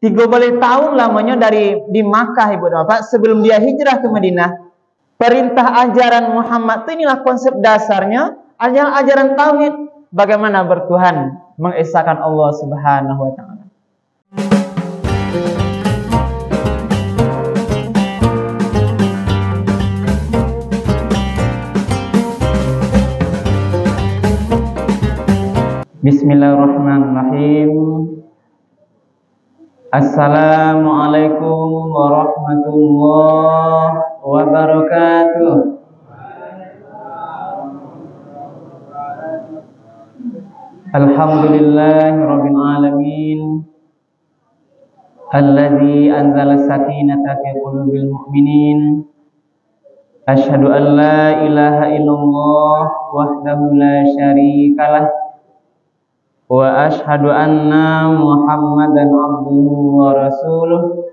30 tahun lamanya di Makkah Ibu dan Bapak sebelum dia hijrah ke Madinah. Perintah ajaran Muhammad itu inilah konsep dasarnya, ajaran tauhid, bagaimana bertuhan, mengesahkan Allah Subhanahu wa taala. Bismillahirrahmanirrahim. Assalamualaikum warahmatullahi wabarakatuh. Alhamdulillahirabbil alamin. Alladzi anzala sakinata fi qulubil mu'minin. Asyhadu an la ilaha illallah wahdahu la syarikalah. Wa ashhadu anna Muhammadan abduhu wa rasuluh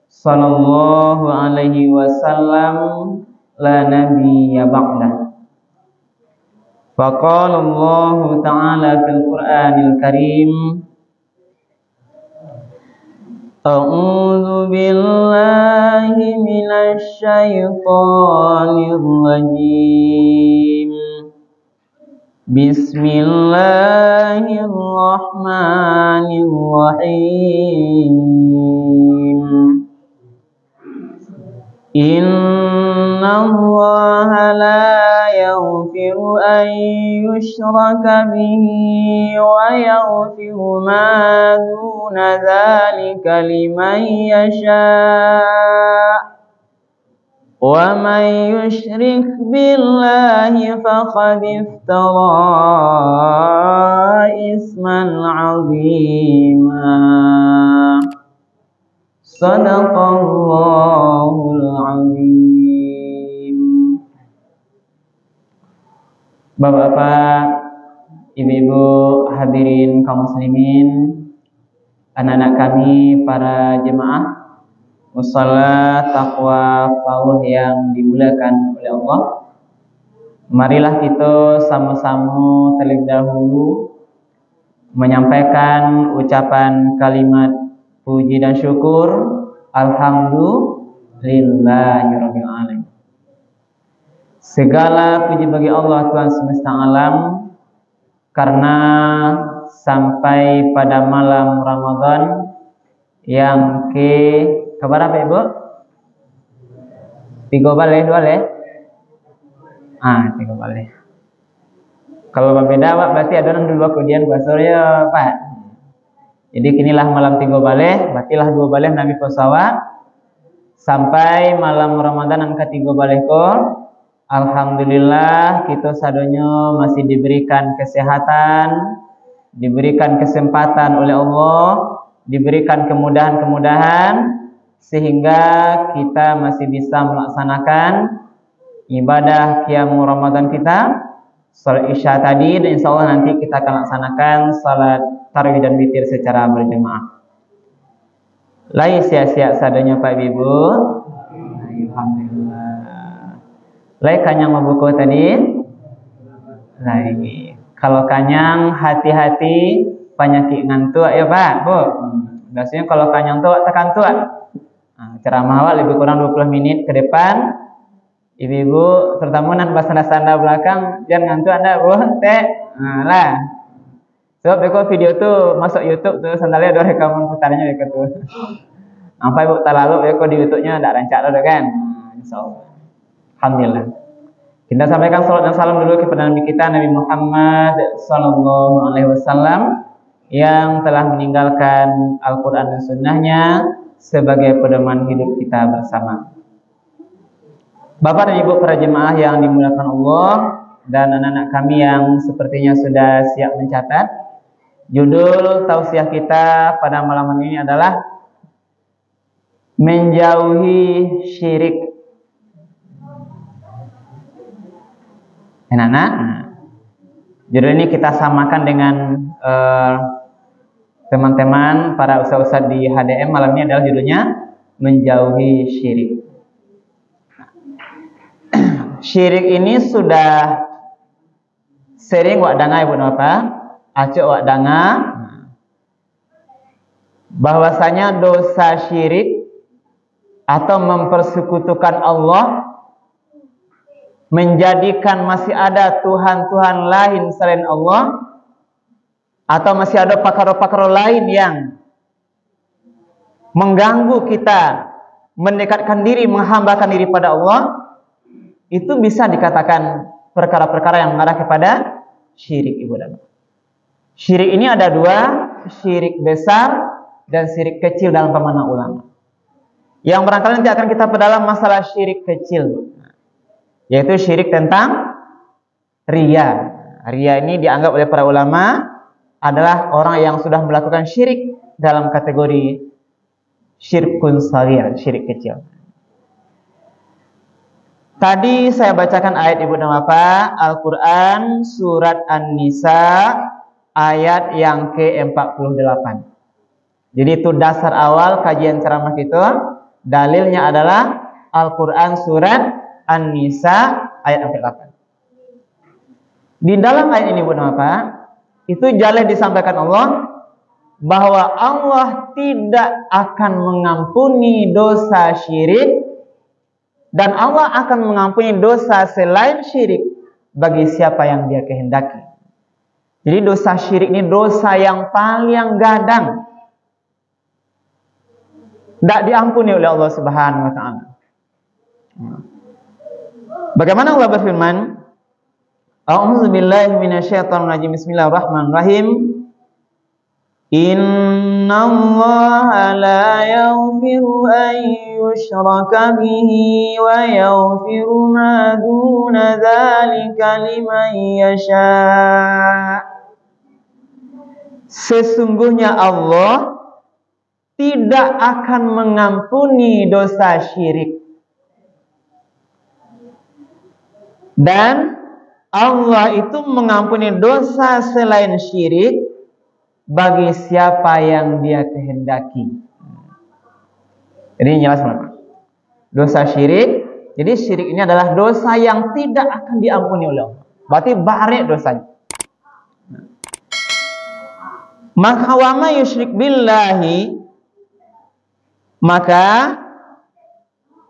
sallallahu alaihi wasallam la nabiyya ba'dah. Faqala Allah ta'ala fil Qur'anil Karim, A'udzu billahi minasy syaithanir rajim. Bismillahirrahmanirrahim. Innallaha la yaghfiru an yushraka bihi wa yaghfiru ma duna dzalika liman yasha'. Wa man yusyrik billahi faqad iftara isman 'azima. Shadaqallahul 'azim. Bapak-bapak, ibu-ibu, hadirin kaum muslimin, anak-anak kami para jemaah Musalla Taqwa Pauh yang dimuliakan oleh Allah. Marilah kita sama-sama terlebih dahulu menyampaikan ucapan kalimat puji dan syukur. Alhamdulillahirabbil alamin. Segala puji bagi Allah Tuhan semesta alam, karena sampai pada malam Ramadan yang kabar apa Ibu? 3 balik 2 le? 3 balik. Kalau berbeda Pak, berarti ada orang dulu kemudian puasa ya Pak. Jadi kinilah malam 3 balik, berartilah 2 balik Nabi puasa sampai malam Ramadan yang ke-3 balik ko. Alhamdulillah kita sadonya masih diberikan kesehatan, diberikan kesempatan oleh Allah, diberikan kemudahan-kemudahan sehingga kita masih bisa melaksanakan ibadah qiyamul Ramadan kita, salat Isya tadi, dan insyaallah nanti kita akan laksanakan salat tarawih dan witir secara berjemaah. Lai sia-sia sadanya Pak Ibu. Alhamdulillah. Lai kanyang membuku tadi? Lai. Kalau kanyang hati-hati penyakit ngantuk ya Pak, Bu. Biasanya kalau kanyang tua tekan tua. Ceramah awal lebih kurang 20 menit ke depan. Ibu-ibu terutama nan sanda belakang jangan ngantuk Anda Bu. Lah. Sebab beko video tuh masuk YouTube tuh sandalnya ada rekaman putarnya beko tuh. Sampai Bu lalu beko di YouTube-nya enggak rancak loh kan. Insyaallah. Alhamdulillah. Kita sampaikan salat dan salam dulu kepada Nabi kita Nabi Muhammad sallallahu alaihi wasallam yang telah meninggalkan Al-Qur'an dan sunnahnya sebagai pedoman hidup kita bersama. Bapak dan Ibu para jemaah yang dimuliakan Allah dan anak-anak kami yang sepertinya sudah siap mencatat, judul tausiah kita pada malam ini adalah menjauhi syirik. Anak-anak, judul ini kita samakan dengan teman-teman para ustaz-ustaz di HDM. Malam ini adalah judulnya menjauhi syirik. Syirik ini sudah sering wak danga Ibu Napa, acuk wak danga. bahwasanya dosa syirik atau mempersekutukan Allah, menjadikan masih ada Tuhan-Tuhan lain selain Allah, atau masih ada pakar-pakar lain yang mengganggu kita mendekatkan diri, menghambakan diri pada Allah, itu bisa dikatakan perkara-perkara yang mengarah kepada syirik, Ibu dan Bapak. Syirik ini ada dua, syirik besar dan syirik kecil dalam pemahaman ulama. Yang barangkali nanti akan kita perdalam masalah syirik kecil, yaitu syirik tentang riya. Riya ini dianggap oleh para ulama adalah orang yang sudah melakukan syirik dalam kategori syirkun shaghir, syirik kecil. Tadi saya bacakan ayat, Ibu dan Bapak, Al-Quran surat An-Nisa ayat yang ke-48. Jadi itu dasar awal kajian ceramah kita. Dalilnya adalah Al-Quran surat An-Nisa ayat 48. Di dalam ayat ini, Ibu dan Bapak, itu jelas disampaikan Allah bahwa Allah tidak akan mengampuni dosa syirik, dan Allah akan mengampuni dosa selain syirik bagi siapa yang Dia kehendaki. Jadi dosa syirik ini dosa yang paling gadang, tidak diampuni oleh Allah Subhanahu wa taala. Bagaimana Allah berfirman? A'udzubillahi minasyaitonirrajim. Bismillahirrahmanirrahim. Innallaha la yaghfiru an yushraka bihi wa yaghfiru ma duna dzalika liman yasha. Sesungguhnya Allah tidak akan mengampuni dosa syirik, dan Allah itu mengampuni dosa selain syirik bagi siapa yang Dia kehendaki. Jadi jelas, dosa syirik. Jadi syirik ini adalah dosa yang tidak akan diampuni oleh Allah. Berarti barik dosanya. Maka wa may yusyrik billahi, maka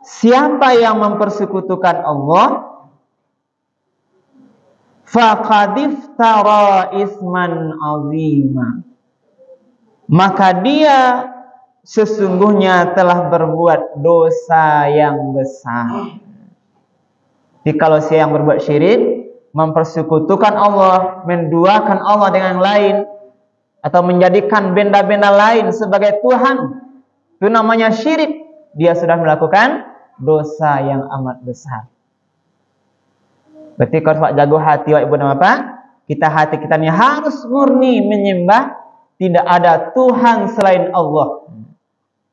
siapa yang mempersekutukan Allah, faqad iftara isman azima, maka dia sesungguhnya telah berbuat dosa yang besar. Jadi kalau siapa yang berbuat syirik, mempersekutukan Allah, menduakan Allah dengan yang lain, atau menjadikan benda-benda lain sebagai Tuhan, itu namanya syirik. Dia sudah melakukan dosa yang amat besar. Berarti kalau jago hati, Ibu dan Bapak, hati kita ini harus murni menyembah tidak ada Tuhan selain Allah.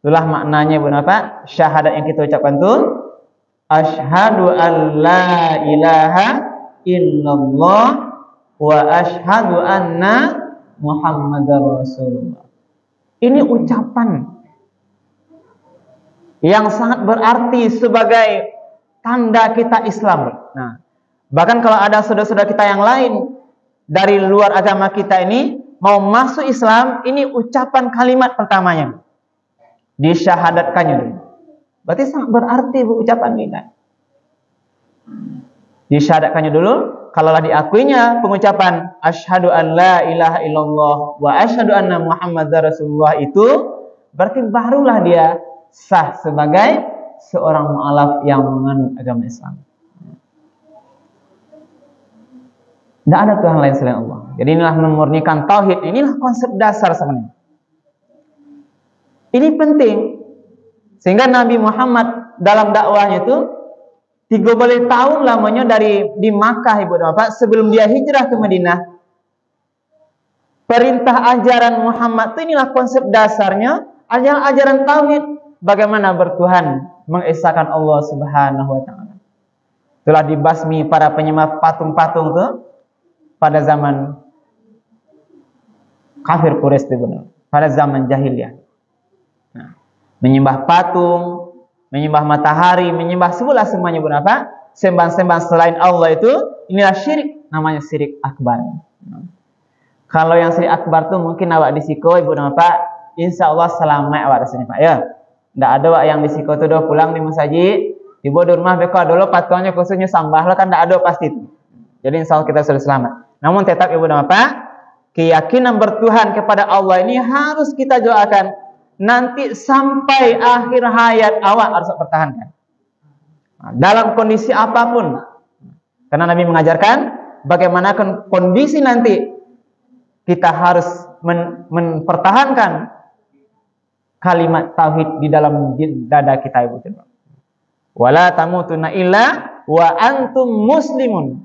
Itulah maknanya, Ibu dan Bapak, syahadat yang kita ucapkan itu, asyhadu an la ilaha illallah wa asyhadu anna Muhammadar Rasulullah. Ini ucapan yang sangat berarti sebagai tanda kita Islam. Nah, bahkan kalau ada saudara-saudara kita yang lain dari luar agama kita ini mau masuk Islam, ini ucapan kalimat pertamanya, disyahadatkannya dulu. Berarti sangat berarti ucapan kita. Disyahadatkannya dulu. Kalaulah diakuinya pengucapan asyhadu an la ilaha illallah wa asyhadu anna Muhammadar Rasulullah itu, berarti barulah dia sah sebagai seorang mu'alaf yang menganut agama Islam. Tidak ada Tuhan lain selain Allah. Jadi inilah memurnikan tauhid. Inilah konsep dasar sebenarnya. Ini penting sehingga Nabi Muhammad dalam dakwahnya itu 30 tahun lamanya di Makkah, Ibu dan Bapak, sebelum dia hijrah ke Madinah. Perintah ajaran Muhammad itu inilah konsep dasarnya, ajaran tauhid, bagaimana bertuhan, mengesahkan Allah Subhanahu wa taala. Telah dibasmi para penyembah patung-patung itu pada zaman kafir Quraisy itu, pada zaman jahiliyah. Nah, menyembah patung, menyembah matahari, menyembah semuanya berapa? Sembah-sembah selain Allah itu, inilah syirik, namanya syirik akbar. Kalau yang syirik akbar itu mungkin awak disiko, Ibu dan Bapak, insya Allah selamat awak rasanya Pak ya. Ndak ada wak yang disiko tu dah pulang di masjid, tiba di rumah beko dulu patungnya khususnya sambah lah kan ndak ada pasti. Jadi insya Allah kita sudah selamat. Namun tetap ibu dan bapak, keyakinan bertuhan kepada Allah ini harus kita doakan nanti sampai akhir hayat awak harus pertahankan. Dalam kondisi apapun. Karena Nabi mengajarkan bagaimana kondisi nanti kita harus mempertahankan kalimat tauhid di dalam dada kita ibu. Wala tamutunna illa wa antum muslimun.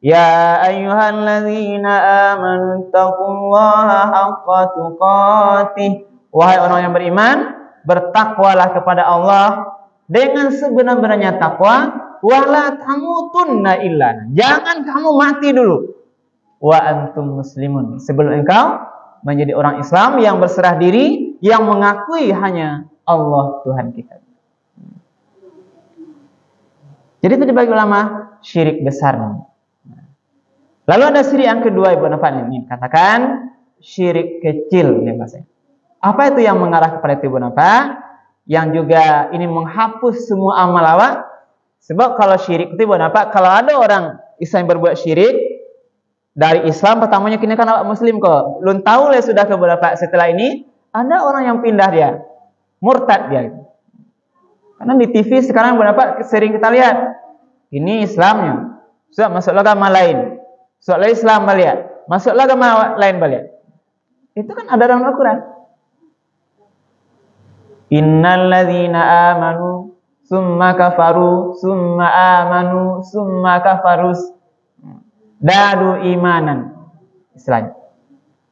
Ya ayyuhalladzina amanu taqullaha haqqa tuqatih. Wahai orang yang beriman, bertakwalah kepada Allah dengan sebenar-benarnya takwa. Wala tamutunna illa. Jangan kamu mati dulu. Wa antum muslimun. Sebelum engkau menjadi orang Islam yang berserah diri, yang mengakui hanya Allah Tuhan kita. Jadi itu dibagi ulama syirik besar. Lalu ada syirik yang kedua ibu nafan ini katakan syirik kecil ya bahasanya. Apa itu yang mengarah kepada itu ibu nafan? Yang juga ini menghapus semua amal awak. Sebab kalau syirik itu ibu nafan, kalau ada orang Islam yang berbuat syirik dari Islam pertamanya kini kan awak Muslim kok. Belum tahu lah sudah ke beberapa setelah ini ada orang yang pindah dia, murtad dia. Karena di TV sekarang beberapa sering kita lihat ini Islamnya sudah masuk agama lain. Soal Islam balik, masuklah agama lain balik. Itu kan ada dalam Al-Quran. Innal ladzina amanu summa kafaru summa amanu summa kafarus dadu imanan. Istilahnya.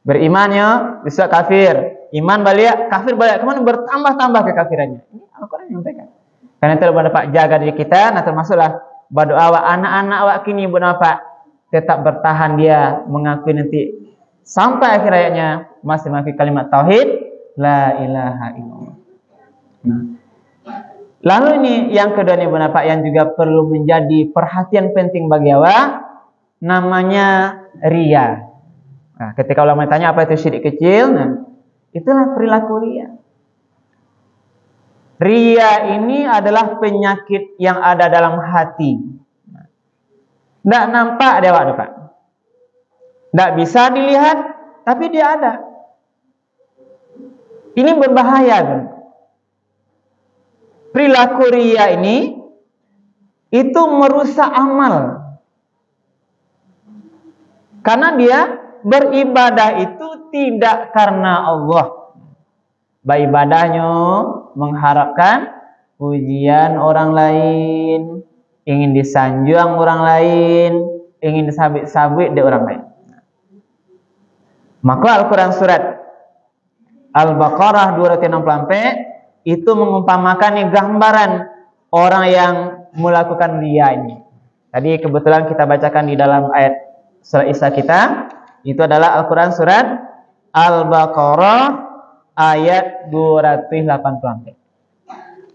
Berimannya bisa kafir, iman balik, kafir balik. Kemudian bertambah-tambah kekafirannya. Ini Al-Quran yang menyampaikan. Karena itu Bapak jaga diri kita, nah termasuklah berdoa awak anak-anak awak kini Bapak tetap bertahan dia mengakui nanti sampai akhir hayatnya masih mengakui kalimat tauhid la ilaha illallah. Lalu ini yang kedua nih Bapak yang juga perlu menjadi perhatian penting bagi awak namanya riya. Nah, ketika ulama tanya apa itu syirik kecil, nah itulah perilaku riya. Riya ini adalah penyakit yang ada dalam hati. Tidak nampak dia Pak. Tidak bisa dilihat, tapi dia ada. Ini berbahaya kan? Perilaku riya ini itu merusak amal. Karena dia beribadah itu tidak karena Allah. Beribadahnya mengharapkan pujian orang lain, ingin disanjung orang lain, ingin disabit-sabit dari orang lain. Maka Al-Quran surat Al-Baqarah 264 itu mengumpamakan gambaran orang yang melakukan riya ini. Tadi kebetulan kita bacakan di dalam ayat surah Isra kita, itu adalah Al-Quran surat Al-Baqarah ayat 284.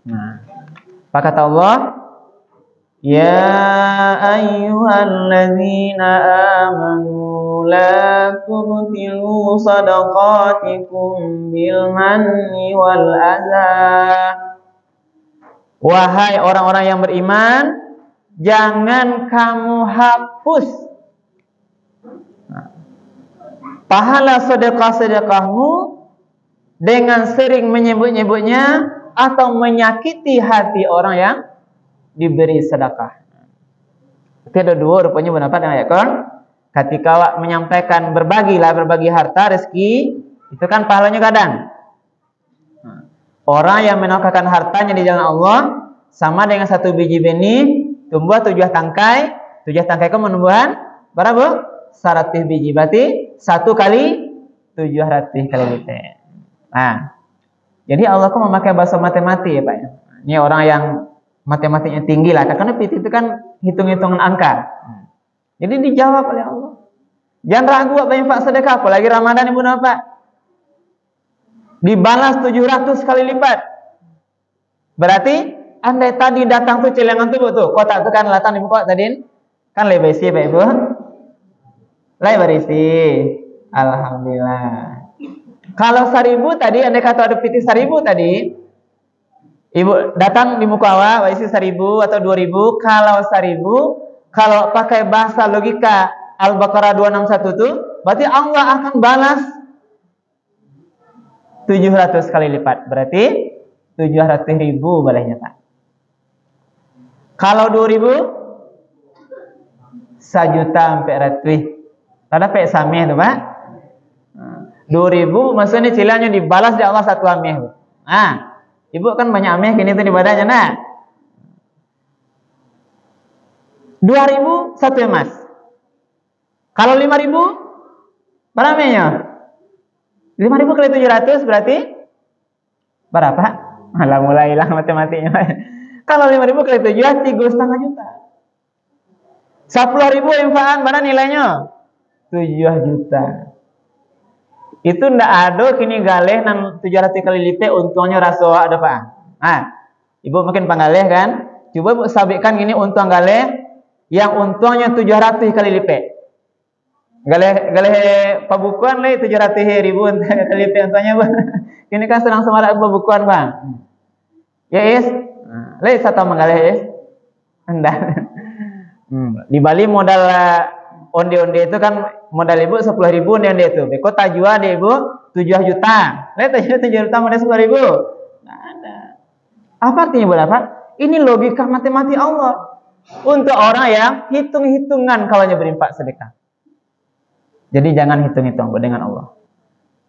Nah, apa kata Allah? Ya ayyuhalladzina amanu la tubtilu sadaqatikum bil manni wal adza. Wahai orang-orang yang beriman, jangan kamu hapus pahala sedekah-sedekahmu dengan sering menyebut-nyebutnya atau menyakiti hati orang yang diberi sedekah. Itu ada dua rupanya pendapat dengan ayat Quran. Ketika awak menyampaikan berbagi harta rezeki, itu kan pahalanya kadang. Orang yang menafkahkan hartanya di jalan Allah sama dengan satu biji benih tumbuh 7 tangkai. 7 tangkai itu menumbuhan berapa? 100 biji. Berarti 1 kali 700 kali lipat. Nah, jadi Allah kok memakai bahasa matematik ya Pak. Ini orang yang matematiknya tinggi lah, karena PT itu kan hitung-hitungan angka. Jadi dijawab oleh Allah. Jangan ragu apa infak sedekah, apalagi Ramadan Ibu Bapak. Dibalas 700 kali lipat. Berarti andai tadi datang tuh celengan tuh kotak itu kan latang Ibu kok tadi kan lebih isi Pak Ibu. Lebih berisi. Alhamdulillah. Kalau 1.000 tadi, andai kata ada piti 1.000 tadi, ibu datang di muka awak isi 1.000 atau 2.000. Kalau 1.000, kalau pakai bahasa logika Al-Baqarah 261 itu, berarti Allah akan balas 700 kali lipat. Berarti 700.000 balesnya, Pak. Kalau 2.000, 1.400.000. Tanda pek samih itu, Pak. 2.000 maksudnya cilanya dibalas di Allah 1 ameh. Nah, ibu kan banyak ameh kini tuh di badannya, nah. 2.000 1 emas. Kalau 5.000 berapa amehnya? 5.000 kali 700 berarti berapa? Malah mulai hilang matematiknya. Kalau 5.000 kali 7 3,5 juta. 10.000 infaan mana nilainya? 7 juta. Itu ndak ada kini galeh nang 700 kali lipat untungnya raso ada Pak. Nah, ibu makin panggaleh kan? Coba ibu sabitkan gini untung galeh yang untungnya 700 kali lipat. Galeh pembukuan le 700.000 kali lipat untungnya Bang. Kini kan senang semarak pembukuan Bang. Ya is, le satu manggaleh is. Enggak. Di Bali modal onde-onde itu kan modal ibu 10.000 onde itu. Beko tajua deh ibu 7 juta. Lihat aja 7 juta modal 10.000. Nah, ada. Apa artinya Bu dapat? Ini logika matematik Allah untuk orang yang hitung-hitungan kalau berinfak sedekah. Jadi jangan hitung-hitung dengan Allah.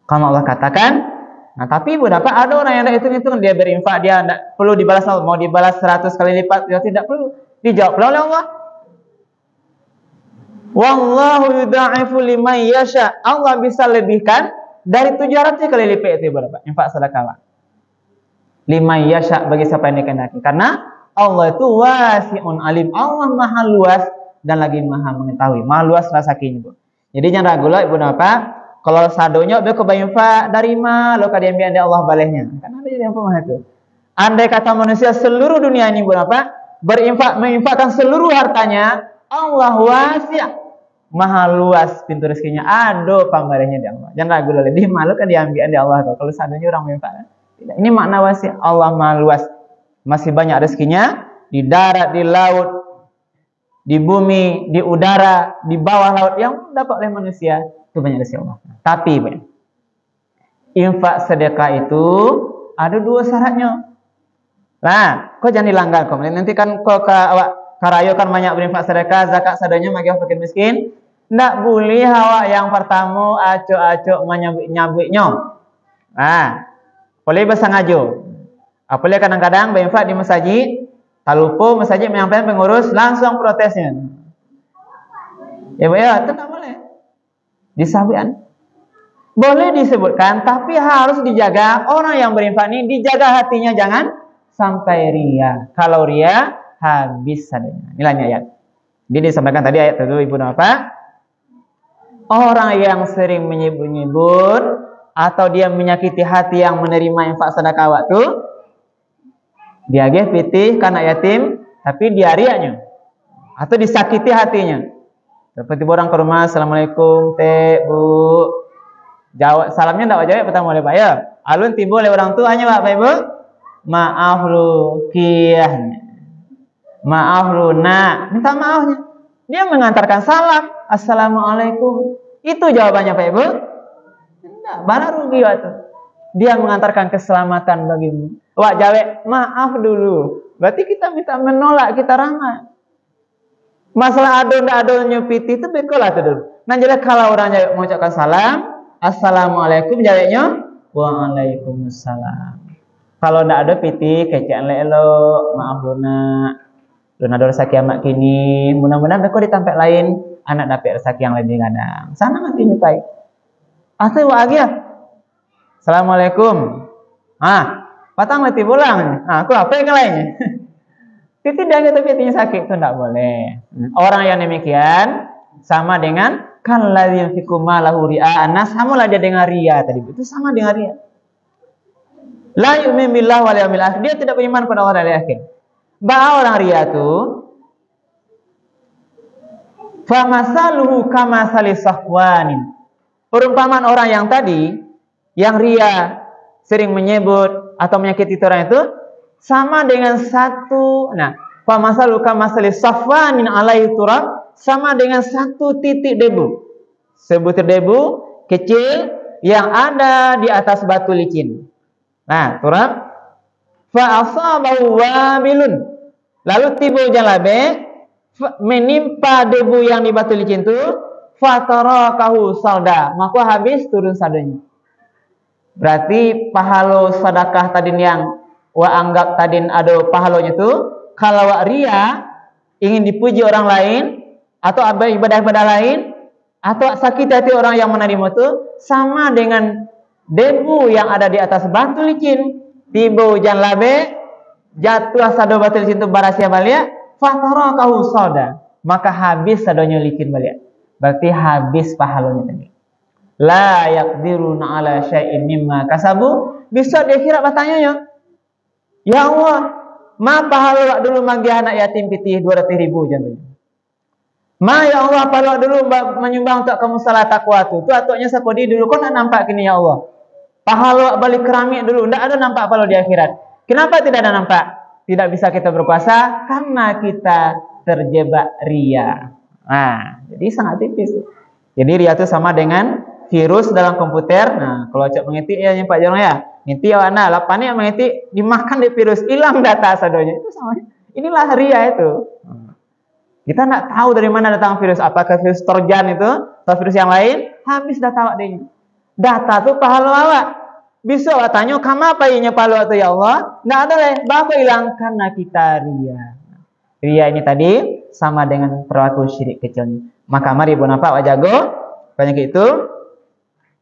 Kalau Allah katakan, nah tapi Bu dapat ada orang yang hitung-hitung dia berinfak dia tidak perlu dibalas mau dibalas 100 kali lipat dia tidak perlu dijawab oleh Allah. Wallahu yudha'ifu liman yasha. Allah bisa lebihkan dari 700 kali lipat itu berapa? Infak sedekah. Liman yasha bagi siapa yang dikehendaki. Karena Allah itu wasi'un alim. Allah maha luas dan lagi maha mengetahui. Maha luas rasakinya, Bu. Jadi jangan ragu lah Ibu Bapak. Kalau sadonya udah kebayinfa dari ma lo kadian bian Allah balehnya. Karena ada yang pemah itu. Andai kata manusia seluruh dunia ini Bu Bapak menginfakkan seluruh hartanya, Allah wasi'. Maha luas pintu rezekinya, ada pambarnya di Allah. Jangan ragu lagi, dia malu kan diambil di Allah. Kalau seandainya orang minta, tidak. Ini makna wasi, Allah maha luas, masih banyak rezekinya di darat, di laut, di bumi, di udara, di bawah laut yang dapat oleh manusia itu banyak rezeki Allah. Tapi infak sedekah itu ada 2 syaratnya. Nah, kok jangan dilanggar kok. Nanti kan kok awak karayo kan banyak berinfak sedekah, zakat sadanya bagi fakir miskin. Ndak boleh awak yang pertama acok-acok menyabik-nyabiknya. Nah, boleh bahasa ngajo. Boleh kadang-kadang berinfak di masjid, tak lupa masjid menyampaikan pengurus langsung protesnya. Ya, Bu ya, itu tak boleh. Disabikan. Boleh disebutkan, tapi harus dijaga orang yang berinfak ini dijaga hatinya jangan sampai ria. Kalau ria habis sadanya. Nilainya ayat. Jadi disampaikan tadi ayat itu Ibu apa? Orang yang sering menyebut-nyebut atau dia menyakiti hati yang menerima infak sedekah waktu dia ge pitih kana yatim tapi dia riaknya atau disakiti hatinya. Seperti orang ke rumah, assalamualaikum teh Bu. Jawab salamnya ndak jawab pertama oleh Pak ya. Alun timbul oleh orang tuanya Pak Ibu. Maaf lu kiahnya. Maaf lu nak, minta maafnya. Dia mengantarkan salam, assalamualaikum. Itu jawabannya Pak Ibu. Enggak, barang rugi waktu. Dia mengantarkan keselamatan bagimu. Wak jawe, maaf dulu. Berarti kita minta menolak, kita ramah. Masalah ado ndak ado nyupiti itu bekolah tuh dulu. Nah jadi kalau orang jawe mengucapkan salam, assalamualaikum jawabnya, waalaikumsalam. Kalau ndak ada piti, kecean lelo, maaf Luna. Luna ada rezeki amat kini, mudah-mudahan beko ditampek lain anak dapat rezeki yang lebih gadang. Sana nanti nyupai. Asal wa agi ya. Assalamualaikum. Patang letih pulang. Aku apa yang lainnya? Itu dia gitu pitinya sakit itu enggak boleh. Orang yang demikian sama dengan kalladzi yunfiqu malahu ria'an nas, samalah dia dengan ria tadi. Itu sama dengan ria. La yu'minu billahi wal yawmil akhir. Dia tidak beriman pada Allah dan hari akhir. Bahwa orang ria itu famasaluhu kamasali safwanin. Perumpamaan orang yang tadi yang ria sering menyebut atau menyakiti orang itu sama dengan satu. Nah, fa masaluka masali safwanin alaihi turab, sama dengan satu titik debu. Sebutir debu kecil yang ada di atas batu licin. Nah, turab fa asabahu wabilun. Lalu tiba hujan labeh menimpa debu yang di batu licin itu, fatarakahu salda, maka habis turun sadonya. Berarti pahalo sedekah tadin yang wa anggap tadin ada pahalonya itu, kalau wa ria ingin dipuji orang lain atau ibadah-ibadah lain atau sakit hati orang yang menerima itu sama dengan debu yang ada di atas batu licin. Tiba hujan labe jatuh sado batu licin itu barasia balia, fatarakahu salda, maka habis sadonya licin balia. Berarti habis pahalonya tadi. La yaqdiruna ala syai'in mimma kasabu, bisa di akhirat bertanya, ya Allah, ma pahala dulu manggi anak yatim pitih 200.000 jangan. Ma ya Allah pahala dulu menyumbang untuk kamu salat takwa tu atoknya sakodi dulu kau nak nampak kini ya Allah. Pahala balik keramik dulu, ndak ada nampak pahala di akhirat. Kenapa tidak ada nampak? Tidak bisa kita berpuasa karena kita terjebak ria. Nah, jadi sangat tipis. Jadi ria itu sama dengan virus dalam komputer. Nah, kalau cak mengetik ya Pak Jarno ya, ngetik ya anak lapan yang mengetik dimakan di virus, hilang data sadonya. Itu sama. Inilah ria itu. Kita nak tahu dari mana datang virus, apakah virus Trojan itu atau virus yang lain, habis data awak dia. Data tu pahala awak. Bisa awak tanya, "Kamu apa inya pahala tu ya Allah?" Enggak ada leh, bapa hilang karena kita ria. Ria ini tadi sama dengan perilaku syirik kecilnya. Maka mari ibu napa awak jago banyak itu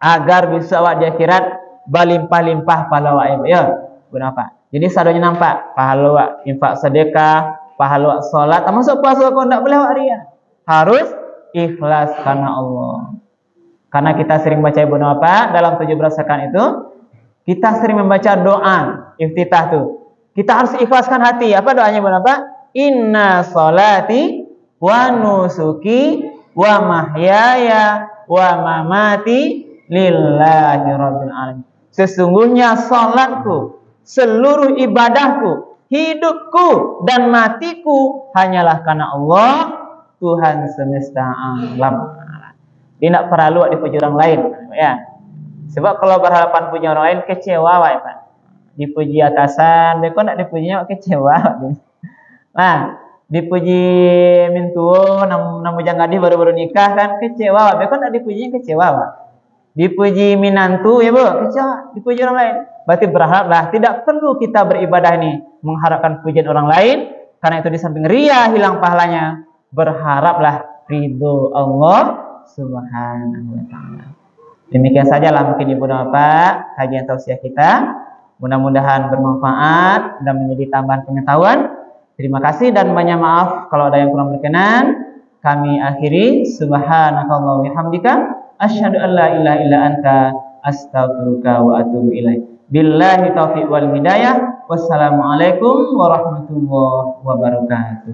agar bisa awak di akhirat berlimpah-limpah pahala awak ya. Kenapa? Jadi sadonya nampak pahala awak infak sedekah, pahala awak salat, termasuk puasa kau enggak boleh awak ria. Harus ikhlas karena Allah. Karena kita sering baca ibu napa dalam 17 rakaat itu, kita sering membaca doa iftitah tuh. Kita harus ikhlaskan hati. Apa doanya ibu napa? Inna sholati wa nusuki wa mahyaya wa mamati lillahi rabbil alamin. Sesungguhnya salatku, seluruh ibadahku, hidupku dan matiku hanyalah karena Allah, Tuhan semesta alam. Tidak perlu dipuji orang lain, ya. Sebab kalau berharapan puji orang lain kecewa, Pak. Dipuji atasan, mereka tidak dipujinya kecewa. Nah, dipuji mintuo, namu jangan baru-baru nikah kan kecewa, mereka tidak dipujinya kecewa, Pak. Dipuji minantu ya Bu, kecewa, dipuji orang lain. Berarti berharaplah tidak perlu kita beribadah ini mengharapkan pujian orang lain, karena itu di samping ria hilang pahalanya. Berharaplah ridho Allah Subhanahu wa taala. Demikian sajalah mungkin Ibu dan Bapak kajian tausiah kita. Mudah-mudahan bermanfaat dan menjadi tambahan pengetahuan. Terima kasih dan banyak maaf kalau ada yang kurang berkenan. Kami akhiri subhanakallah wa bihamdika asyhadu an la ilaha illa anta astaghfiruka wa atubu ilaik. Billahi taufiq wal hidayah. Wassalamualaikum warahmatullahi wabarakatuh.